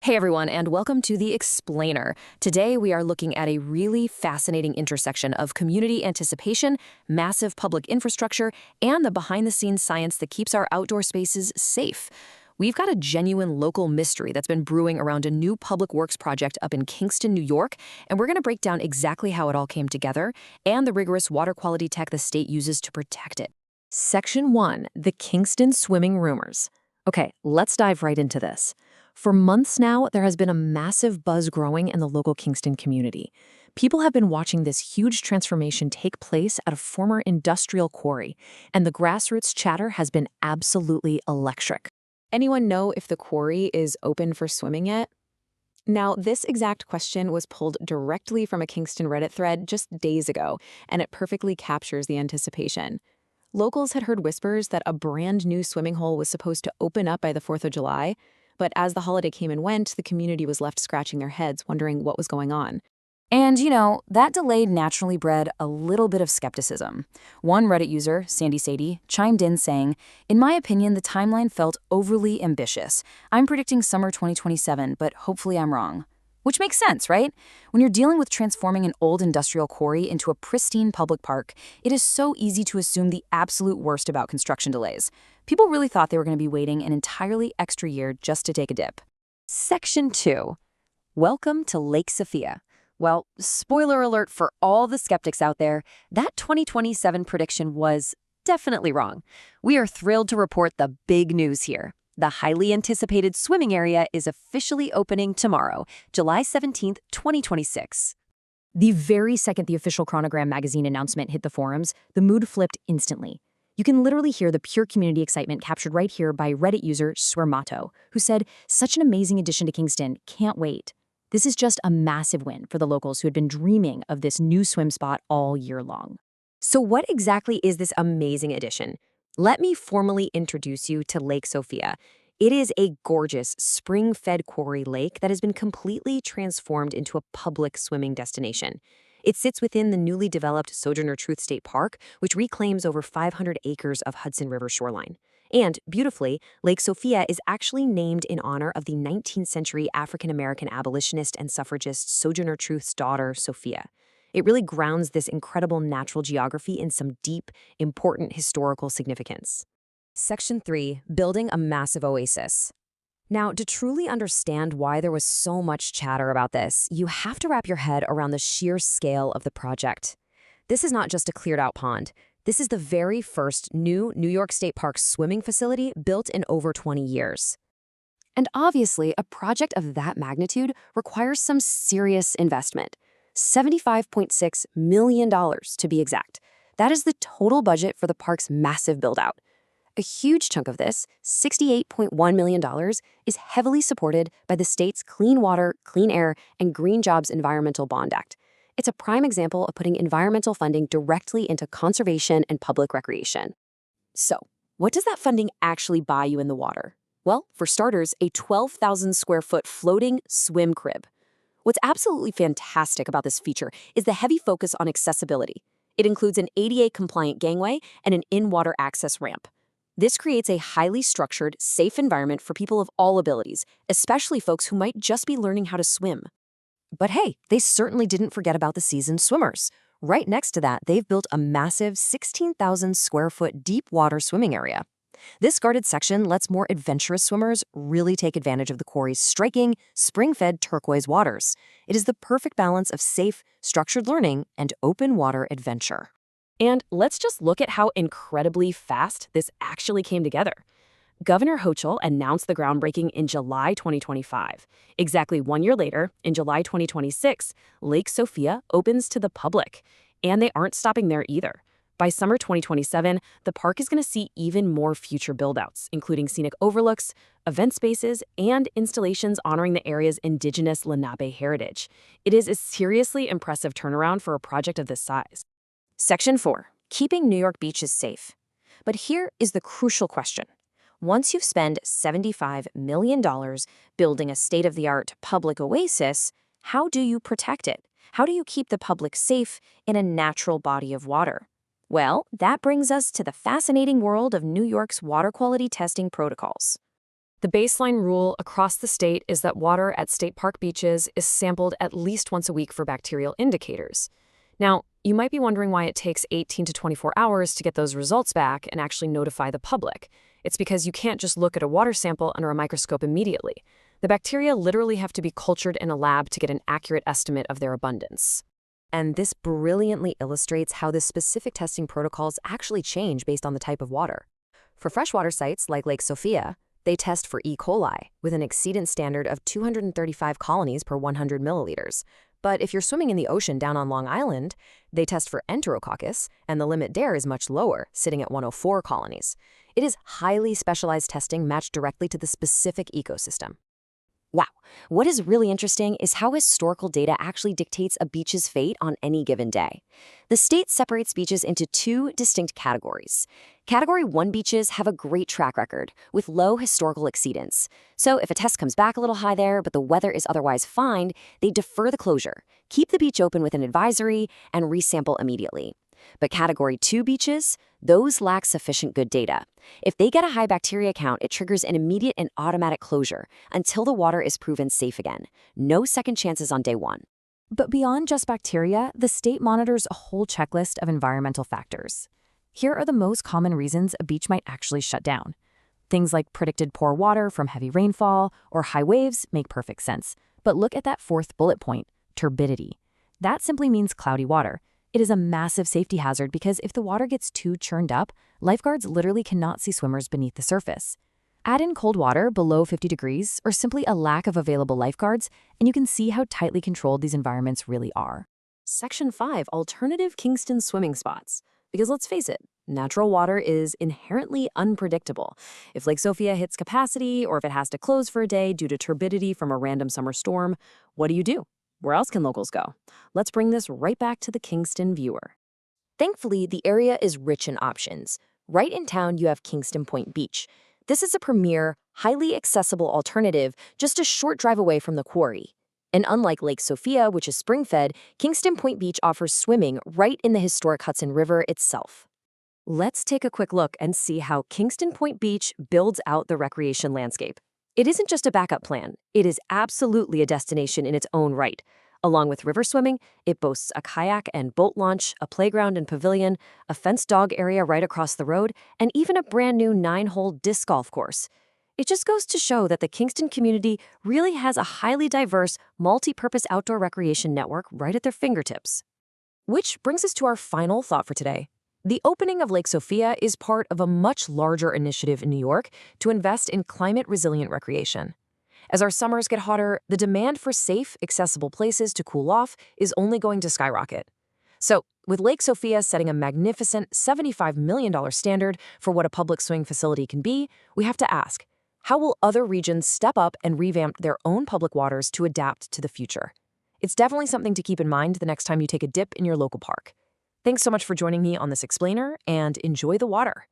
Hey everyone, and welcome to The Explainer. Today we are looking at a really fascinating intersection of community anticipation, massive public infrastructure, and the behind-the-scenes science that keeps our outdoor spaces safe. We've got a genuine local mystery that's been brewing around a new public works project up in Kingston, New York, and we're going to break down exactly how it all came together and the rigorous water quality tech the state uses to protect it. Section 1, the Kingston Swimming Rumors. Okay, let's dive right into this. For months now, there has been a massive buzz growing in the local Kingston community. People have been watching this huge transformation take place at a former industrial quarry, and the grassroots chatter has been absolutely electric. Anyone know if the quarry is open for swimming yet? Now, this exact question was pulled directly from a Kingston Reddit thread just days ago, and it perfectly captures the anticipation. Locals had heard whispers that a brand new swimming hole was supposed to open up by the 4th of July, but as the holiday came and went, the community was left scratching their heads, wondering what was going on. And, that delay naturally bred a little bit of skepticism. One Reddit user, Sandy Sadie, chimed in saying, "In my opinion, the timeline felt overly ambitious. I'm predicting summer 2027, but hopefully I'm wrong." Which makes sense, right? When you're dealing with transforming an old industrial quarry into a pristine public park, it is so easy to assume the absolute worst about construction delays. People really thought they were going to be waiting an entirely extra year just to take a dip. Section 2. Welcome to Lake Sophia. Well, spoiler alert for all the skeptics out there, that 2027 prediction was definitely wrong. We are thrilled to report the big news here. The highly anticipated swimming area is officially opening tomorrow, July 17th, 2026. The very second the official Chronogram magazine announcement hit the forums, the mood flipped instantly. You can literally hear the pure community excitement captured right here by Reddit user Swermato, who said, "Such an amazing addition to Kingston, can't wait." This is just a massive win for the locals who had been dreaming of this new swim spot all year long. So what exactly is this amazing addition? Let me formally introduce you to Lake Sophia. It is a gorgeous, spring-fed quarry lake that has been completely transformed into a public swimming destination. It sits within the newly developed Sojourner State Park, which reclaims over 500 acres of Hudson River shoreline. And, beautifully, Lake Sophia is actually named in honor of the 19th century African-American abolitionist and suffragist Sojourner Truth's daughter, Sophia. It really grounds this incredible natural geography in some deep, important historical significance. Section 3. Building a massive oasis. Now, to truly understand why there was so much chatter about this, you have to wrap your head around the sheer scale of the project. This is not just a cleared-out pond. This is the very first new New York State Park swimming facility built in over 20 years. And obviously, a project of that magnitude requires some serious investment. $75.6 million to be exact. That is the total budget for the park's massive build-out. A huge chunk of this, $68.1 million, is heavily supported by the state's Clean Water, Clean Air, and Green Jobs Environmental Bond Act. It's a prime example of putting environmental funding directly into conservation and public recreation. So, what does that funding actually buy you in the water? Well, for starters, a 12,000 square foot floating swim crib. What's absolutely fantastic about this feature is the heavy focus on accessibility. It includes an ADA-compliant gangway and an in-water access ramp. This creates a highly structured, safe environment for people of all abilities, especially folks who might just be learning how to swim. But hey, they certainly didn't forget about the seasoned swimmers. Right next to that, they've built a massive 16,000 square foot deep water swimming area. This guarded section lets more adventurous swimmers really take advantage of the quarry's striking, spring-fed turquoise waters. It is the perfect balance of safe, structured learning and open water adventure. And let's just look at how incredibly fast this actually came together. Governor Hochul announced the groundbreaking in July 2025. Exactly 1 year later, in July 2026, Lake Sophia opens to the public. And they aren't stopping there either. By summer 2027, the park is going to see even more future buildouts, including scenic overlooks, event spaces, and installations honoring the area's indigenous Lenape heritage. It is a seriously impressive turnaround for a project of this size. Section 4. Keeping New York beaches safe. But here is the crucial question. Once you've spent $75 million building a state-of-the-art public oasis, how do you protect it? How do you keep the public safe in a natural body of water? Well, that brings us to the fascinating world of New York's water quality testing protocols. The baseline rule across the state is that water at state park beaches is sampled at least once a week for bacterial indicators. Now, you might be wondering why it takes 18 to 24 hours to get those results back and actually notify the public. It's because you can't just look at a water sample under a microscope immediately. The bacteria literally have to be cultured in a lab to get an accurate estimate of their abundance. And this brilliantly illustrates how the specific testing protocols actually change based on the type of water. For freshwater sites like Lake Sophia, they test for E. coli with an exceedance standard of 235 colonies per 100 milliliters. But if you're swimming in the ocean down on Long Island, they test for Enterococcus, and the limit there is much lower, sitting at 104 colonies. It is highly specialized testing matched directly to the specific ecosystem. Wow, what is really interesting is how historical data actually dictates a beach's fate on any given day. The state separates beaches into two distinct categories. Category 1 beaches have a great track record, with low historical exceedance. So if a test comes back a little high there, but the weather is otherwise fine, they defer the closure, keep the beach open with an advisory, and resample immediately. But Category 2 beaches, those lack sufficient good data. If they get a high bacteria count, it triggers an immediate and automatic closure until the water is proven safe again. No second chances on day one. But beyond just bacteria, the state monitors a whole checklist of environmental factors. Here are the most common reasons a beach might actually shut down. Things like predicted poor water from heavy rainfall or high waves make perfect sense. But look at that fourth bullet point, turbidity. That simply means cloudy water. It is a massive safety hazard because if the water gets too churned up, lifeguards literally cannot see swimmers beneath the surface. Add in cold water below 50 degrees or simply a lack of available lifeguards, and you can see how tightly controlled these environments really are. Section 5, Alternative Kingston Swimming Spots. Because let's face it, natural water is inherently unpredictable. If Lake Sophia hits capacity or if it has to close for a day due to turbidity from a random summer storm, what do? Where else can locals go? Let's bring this right back to the Kingston viewer. Thankfully, the area is rich in options. Right in town, you have Kingston Point Beach. This is a premier, highly accessible alternative just a short drive away from the quarry. And unlike Lake Sophia, which is spring-fed, Kingston Point Beach offers swimming right in the historic Hudson River itself. Let's take a quick look and see how Kingston Point Beach builds out the recreation landscape. It isn't just a backup plan, it is absolutely a destination in its own right. Along with river swimming, it boasts a kayak and boat launch, a playground and pavilion, a fenced dog area right across the road, and even a brand new 9-hole disc golf course. It just goes to show that the Kingston community really has a highly diverse, multi-purpose outdoor recreation network right at their fingertips. Which brings us to our final thought for today. The opening of Lake Sophia is part of a much larger initiative in New York to invest in climate-resilient recreation. As our summers get hotter, the demand for safe, accessible places to cool off is only going to skyrocket. So, with Lake Sophia setting a magnificent $75 million standard for what a public swimming facility can be, we have to ask, how will other regions step up and revamp their own public waters to adapt to the future? It's definitely something to keep in mind the next time you take a dip in your local park. Thanks so much for joining me on this explainer, and enjoy the water.